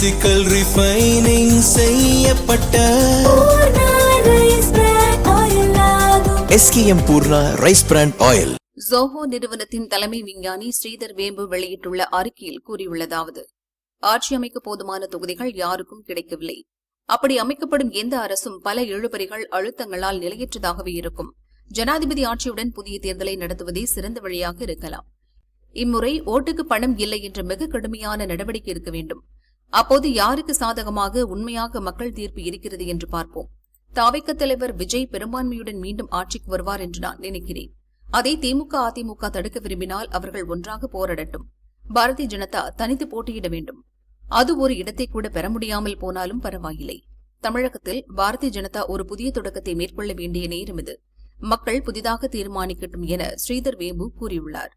Physical refining செய்யப்பட்ட SKM Poorna rice brand oil. Zoho நிறுவனத்தின் தலைமை விஞ்ஞானி ஸ்ரீதர் வேம்பு வெளியிட்டுள்ள அறிக்கையில் கூறியுள்ளதாவது: ஆட்சி அமைக்க போதுமான தொகுதிகள் யாருக்கும் கிடைக்கவில்லை. அப்படி அமைக்கப்படும் எந்த அரசும் பல இழுபறிகள் அழுத்தங்களால் நிலையற்றதாகவே இருக்கும். ஜனாதிபதி ஆட்சியுடன் புதிய தேர்தலை நடத்துவதே சிறந்த வழியாக இருக்கலாம். இம்முறை ஓட்டுக்கு பணம் இல்லை என்ற மிக கடுமையான நடவடிக்கை இருக்க வேண்டும். அப்போது யாருக்கு சாதகமாக உண்மையாக மக்கள் தீர்ப்பு இருக்கிறது என்று பார்ப்போம். தாவைக்க தலைவர் விஜய் பெரும்பான்மையுடன் மீண்டும் ஆட்சிக்கு வருவார் என்று நான் நினைக்கிறேன். அதை திமுக அதிமுக தடுக்க விரும்பினால் அவர்கள் ஒன்றாக போராடட்டும். பாரதிய ஜனதா தனித்து போட்டியிட வேண்டும். அது ஒரு இடத்தை கூட பெற முடியாமல் போனாலும் பரவாயில்லை. தமிழகத்தில் பாரதிய ஜனதா ஒரு புதிய தொடக்கத்தை மேற்கொள்ள வேண்டிய நேரம் இது. மக்கள் புதிதாக தீர்மானிக்கட்டும் என ஸ்ரீதர் வேம்பு கூறியுள்ளார்.